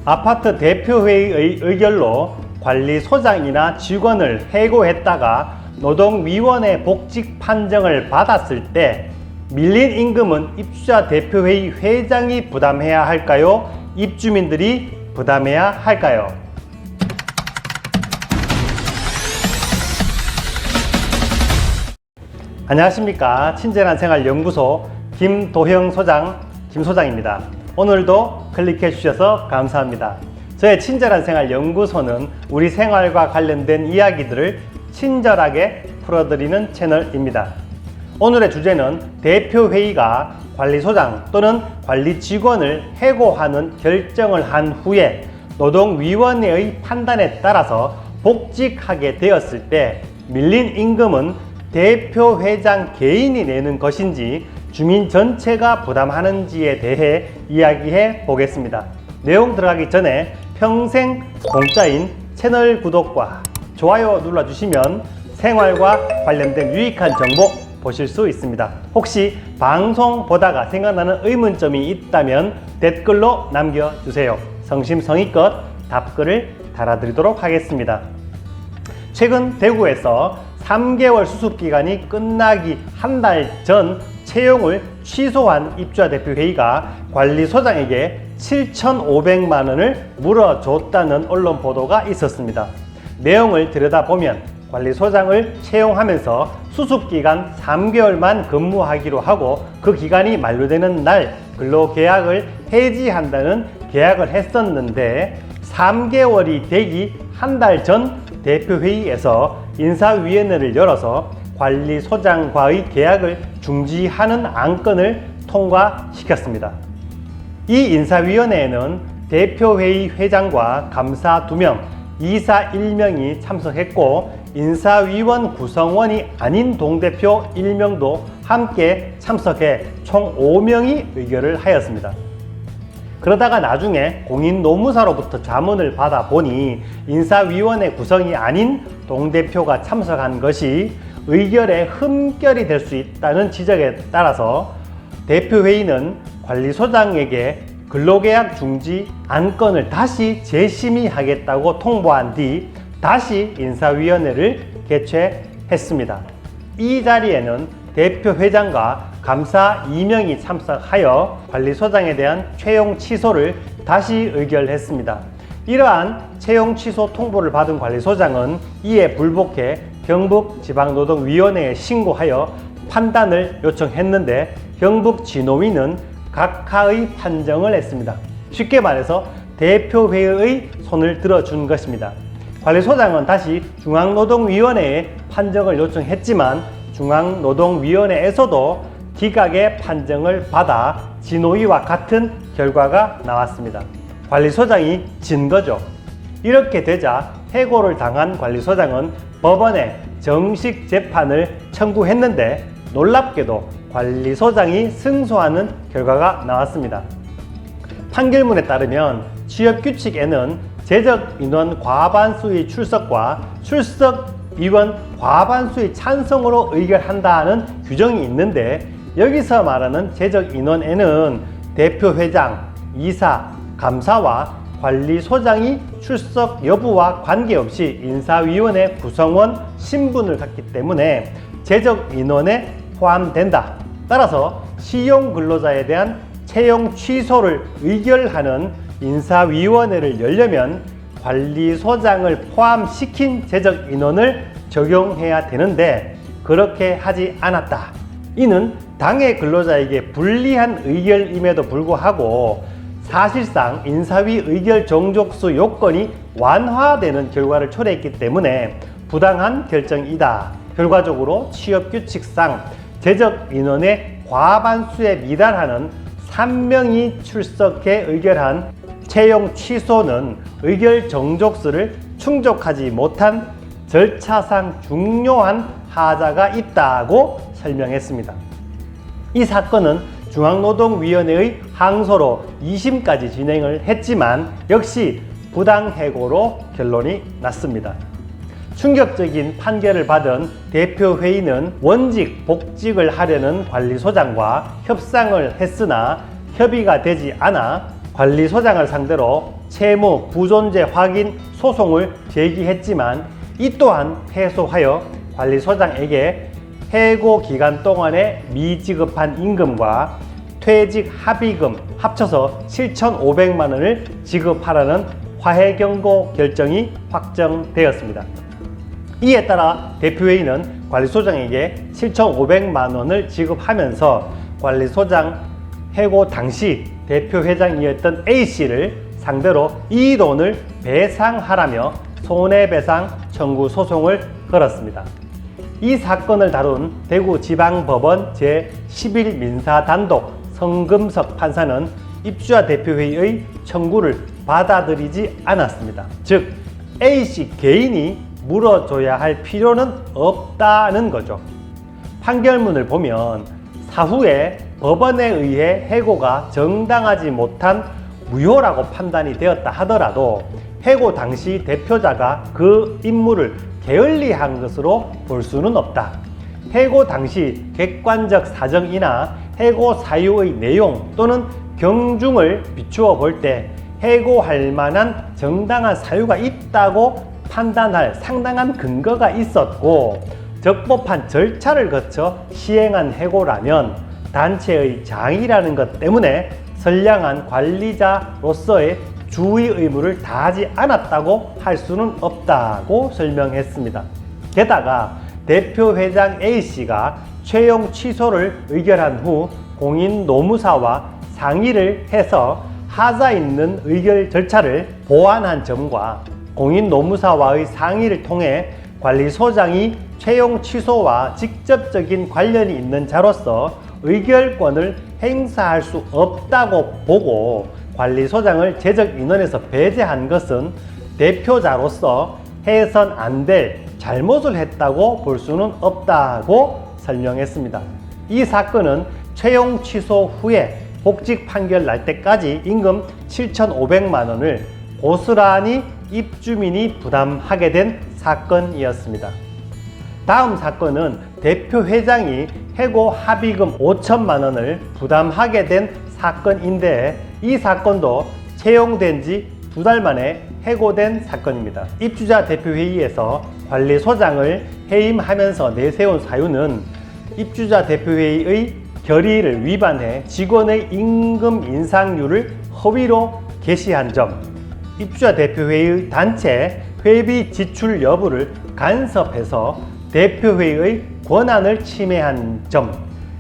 아파트 대표회의의 의결로 관리소장이나 직원을 해고했다가 노동위원회 복직 판정을 받았을 때 밀린 임금은 입주자 대표회의 회장이 부담해야 할까요? 입주민들이 부담해야 할까요? 안녕하십니까. 친절한 생활 연구소 김도형 소장 김소장입니다. 오늘도 클릭해 주셔서 감사합니다. 저의 친절한 생활 연구소는 우리 생활과 관련된 이야기들을 친절하게 풀어드리는 채널입니다. 오늘의 주제는 대표회의가 관리소장 또는 관리 직원을 해고하는 결정을 한 후에 노동위원회의 판단에 따라서 복직하게 되었을 때 밀린 임금은 대표회장 개인이 내는 것인지 주민 전체가 부담하는지에 대해 이야기해 보겠습니다. 내용 들어가기 전에 평생 공짜인 채널 구독과 좋아요 눌러주시면 생활과 관련된 유익한 정보 보실 수 있습니다. 혹시 방송 보다가 생각나는 의문점이 있다면 댓글로 남겨주세요. 성심성의껏 답글을 달아드리도록 하겠습니다. 최근 대구에서 3개월 수습기간이 끝나기 한 달 전 채용을 취소한 입주자 대표회의가 관리소장에게 7,500만 원을 물어줬다는 언론 보도가 있었습니다. 내용을 들여다보면 관리소장을 채용하면서 수습기간 3개월만 근무하기로 하고 그 기간이 만료되는 날 근로계약을 해지한다는 계약을 했었는데 3개월이 되기 한 달 전 대표회의에서 인사위원회를 열어서 관리소장과의 계약을 중지하는 안건을 통과시켰습니다. 이 인사위원회에는 대표회의 회장과 감사 2명, 이사 1명이 참석했고 인사위원 구성원이 아닌 동대표 1명도 함께 참석해 총 5명이 의결을 하였습니다. 그러다가 나중에 공인노무사로부터 자문을 받아 보니 인사위원회 구성이 아닌 동대표가 참석한 것이 의결에 흠결이 될 수 있다는 지적에 따라서 대표회의는 관리소장에게 근로계약 중지 안건을 다시 재심의하겠다고 통보한 뒤 다시 인사위원회를 개최했습니다. 이 자리에는 대표회장과 감사 2명이 참석하여 관리소장에 대한 채용 취소를 다시 의결했습니다. 이러한 채용 취소 통보를 받은 관리소장은 이에 불복해 경북지방노동위원회에 신고하여 판단을 요청했는데 경북진노위는 각하의 판정을 했습니다. 쉽게 말해서 대표회의의 손을 들어준 것입니다. 관리소장은 다시 중앙노동위원회에 판정을 요청했지만 중앙노동위원회에서도 기각의 판정을 받아 진노위와 같은 결과가 나왔습니다. 관리소장이 진 거죠. 이렇게 되자 해고를 당한 관리소장은 법원에 정식 재판을 청구했는데 놀랍게도 관리소장이 승소하는 결과가 나왔습니다. 판결문에 따르면 취업규칙에는 재적인원 과반수의 출석과 출석위원 과반수의 찬성으로 의결한다는 규정이 있는데 여기서 말하는 재적인원에는 대표회장, 이사, 감사와 관리소장이 출석 여부와 관계없이 인사위원회 구성원 신분을 갖기 때문에 재적인원에 포함된다. 따라서 시용근로자에 대한 채용 취소를 의결하는 인사위원회를 열려면 관리소장을 포함시킨 재적인원을 적용해야 되는데 그렇게 하지 않았다. 이는 당해 근로자에게 불리한 의결임에도 불구하고 사실상 인사위 의결 정족수 요건이 완화되는 결과를 초래했기 때문에 부당한 결정이다. 결과적으로 취업규칙상 재적인원의 과반수에 미달하는 3명이 출석해 의결한 채용 취소는 의결 정족수를 충족하지 못한 절차상 중요한 하자가 있다고 설명했습니다. 이 사건은 중앙노동위원회의 항소로 2심까지 진행을 했지만 역시 부당해고로 결론이 났습니다. 충격적인 판결을 받은 대표회의는 원직 복직을 하려는 관리소장과 협상을 했으나 협의가 되지 않아 관리소장을 상대로 채무 부존재 확인 소송을 제기했지만 이 또한 패소하여 관리소장에게 해고 기간 동안에 미지급한 임금과 퇴직 합의금 합쳐서 7,500만 원을 지급하라는 화해경고 결정이 확정되었습니다. 이에 따라 대표회의는 관리소장에게 7,500만 원을 지급하면서 관리소장 해고 당시 대표회장이었던 A씨를 상대로 이 돈을 배상하라며 손해배상 청구 소송을 걸었습니다. 이 사건을 다룬 대구지방법원 제11 민사단독 성금석 판사는 입주자 대표회의의 청구를 받아들이지 않았습니다. 즉 A씨 개인이 물어줘야 할 필요는 없다는 거죠. 판결문을 보면 사후에 법원에 의해 해고가 정당하지 못한 무효라고 판단이 되었다 하더라도 해고 당시 대표자가 그 임무를 게을리한 것으로 볼 수는 없다. 해고 당시 객관적 사정이나 해고 사유의 내용 또는 경중을 비추어 볼 때 해고할 만한 정당한 사유가 있다고 판단할 상당한 근거가 있었고 적법한 절차를 거쳐 시행한 해고라면 단체의 장이라는 것 때문에 선량한 관리자로서의 주의 의무를 다하지 않았다고 할 수는 없다고 설명했습니다. 게다가 대표회장 A씨가 채용 취소를 의결한 후 공인노무사와 상의를 해서 하자 있는 의결 절차를 보완한 점과 공인노무사와의 상의를 통해 관리소장이 채용 취소와 직접적인 관련이 있는 자로서 의결권을 행사할 수 없다고 보고 관리소장을 재적인원에서 배제한 것은 대표자로서 해선 안 될 잘못을 했다고 볼 수는 없다고 설명했습니다. 이 사건은 채용 취소 후에 복직 판결 날 때까지 임금 7,500만 원을 고스란히 입주민이 부담하게 된 사건이었습니다. 다음 사건은 대표회장이 해고 합의금 5천만 원을 부담하게 된 사건인데 이 사건도 채용된 지 2달 만에 해고된 사건입니다. 입주자 대표회의에서 관리소장을 해임하면서 내세운 사유는 입주자 대표회의의 결의를 위반해 직원의 임금 인상률을 허위로 게시한 점, 입주자 대표회의 단체 회비 지출 여부를 간섭해서 대표회의의 권한을 침해한 점,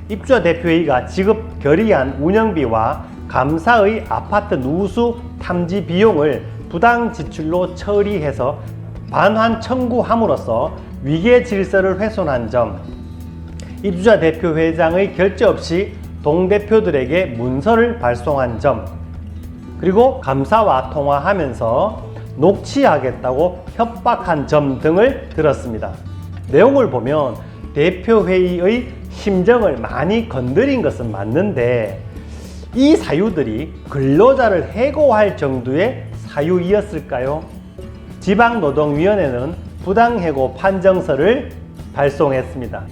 입주자 대표회의가 지급 결의한 운영비와 감사의 아파트 누수 탐지 비용을 부당 지출로 처리해서 반환 청구함으로써 위계 질서를 훼손한 점, 입주자 대표회장의 결재 없이 동대표들에게 문서를 발송한 점, 그리고 감사와 통화하면서 녹취하겠다고 협박한 점 등을 들었습니다. 내용을 보면 대표회의의 심정을 많이 건드린 것은 맞는데 이 사유들이 근로자를 해고할 정도의 사유이었을까요? 지방노동위원회는 부당해고 판정서를 발송했습니다.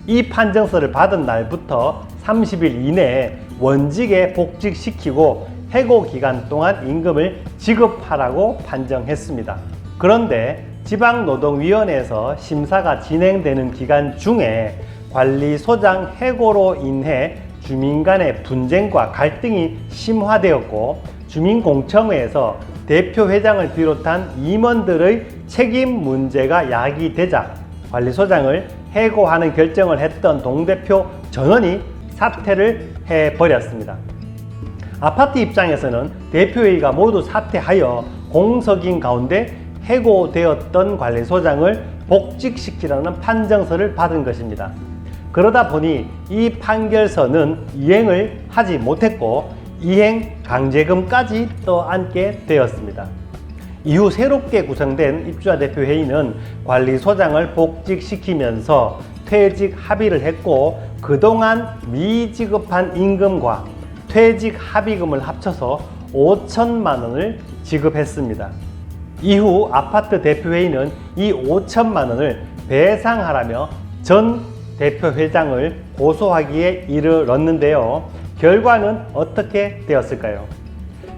이 판정서를 받은 날부터 30일 이내에 원직에 복직시키고 해고 기간 동안 임금을 지급하라고 판정했습니다. 그런데 지방노동위원회에서 심사가 진행되는 기간 중에 관리소장 해고로 인해 주민 간의 분쟁과 갈등이 심화되었고 주민공청회에서 대표회장을 비롯한 임원들의 책임 문제가 야기되자 관리소장을 해고하는 결정을 했던 동대표 전원이 사퇴를 해버렸습니다. 아파트 입장에서는 대표회의가 모두 사퇴하여 공석인 가운데 해고되었던 관리소장을 복직시키라는 판정서를 받은 것입니다. 그러다 보니 이 판결서는 이행을 하지 못했고 이행 강제금까지 떠안게 되었습니다. 이후 새롭게 구성된 입주자 대표회의는 관리소장을 복직시키면서 퇴직 합의를 했고 그동안 미지급한 임금과 퇴직 합의금을 합쳐서 5천만 원을 지급했습니다. 이후 아파트 대표회의는 이 5천만 원을 배상하라며 전 대표회장을 고소하기에 이르렀는데요. 결과는 어떻게 되었을까요?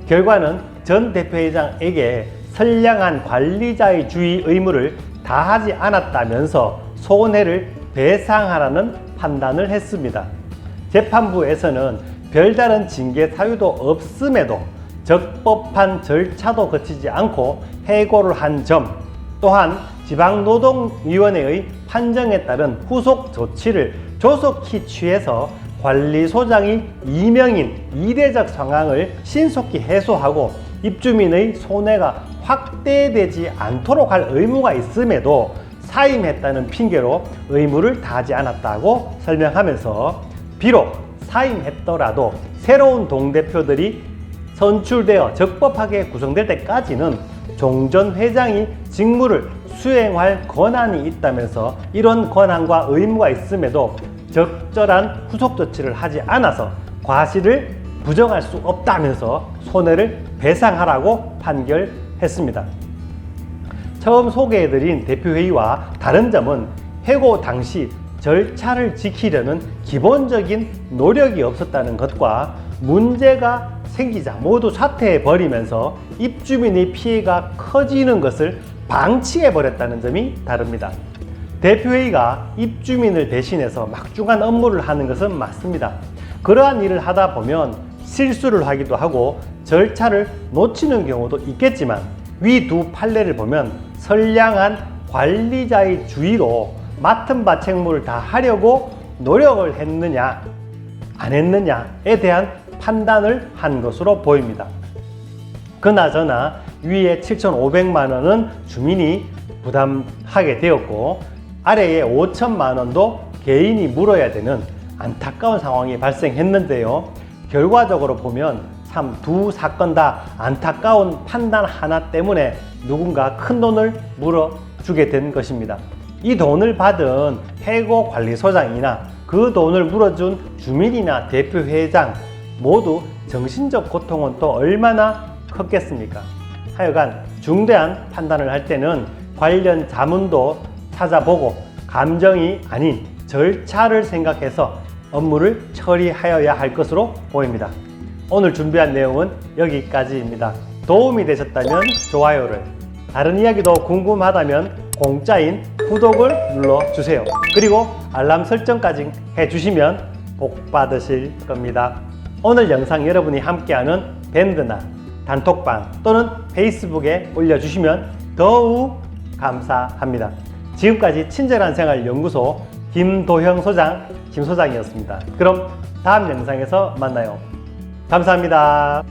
결과는 전 대표회장에게 선량한 관리자의 주의 의무를 다하지 않았다면서 손해를 배상하라는 판단을 했습니다. 재판부에서는 별다른 징계 사유도 없음에도 적법한 절차도 거치지 않고 해고를 한 점, 또한 지방노동위원회의 판정에 따른 후속 조치를 조속히 취해서 관리소장이 이명인 이례적 상황을 신속히 해소하고 입주민의 손해가 확대되지 않도록 할 의무가 있음에도 사임했다는 핑계로 의무를 다하지 않았다고 설명하면서 비록 사임했더라도 새로운 동대표들이 선출되어 적법하게 구성될 때까지는 종전 회장이 직무를 수행할 권한이 있다면서 이런 권한과 의무가 있음에도 적절한 후속 조치를 하지 않아서 과실을 부정할 수 없다면서 손해를 배상하라고 판결했습니다. 처음 소개해드린 대표회의와 다른 점은 해고 당시 절차를 지키려는 기본적인 노력이 없었다는 것과 문제가 생기자 모두 사퇴해버리면서 입주민의 피해가 커지는 것을 방치해버렸다는 점이 다릅니다. 대표회의가 입주민을 대신해서 막중한 업무를 하는 것은 맞습니다. 그러한 일을 하다 보면 실수를 하기도 하고 절차를 놓치는 경우도 있겠지만 위 두 판례를 보면 선량한 관리자의 주의로 맡은 바 책무를 다 하려고 노력을 했느냐 안 했느냐에 대한 판단을 한 것으로 보입니다. 그나저나 위에 7,500만 원은 주민이 부담하게 되었고 아래에 5천만 원도 개인이 물어야 되는 안타까운 상황이 발생했는데요. 결과적으로 보면 참 두 사건 다 안타까운 판단 하나 때문에 누군가 큰 돈을 물어주게 된 것입니다. 이 돈을 받은 해고관리소장이나 그 돈을 물어준 주민이나 대표회장 모두 정신적 고통은 또 얼마나 컸겠습니까? 하여간 중대한 판단을 할 때는 관련 자문도 찾아보고 감정이 아닌 절차를 생각해서 업무를 처리하여야 할 것으로 보입니다. 오늘 준비한 내용은 여기까지입니다. 도움이 되셨다면 좋아요를, 다른 이야기도 궁금하다면 공짜인 구독을 눌러주세요. 그리고 알람 설정까지 해주시면 복 받으실 겁니다. 오늘 영상 여러분이 함께하는 밴드나 단톡방 또는 페이스북에 올려주시면 더욱 감사합니다. 지금까지 친절한 생활 연구소 김도형 소장, 김 소장이었습니다. 그럼 다음 영상에서 만나요. 감사합니다.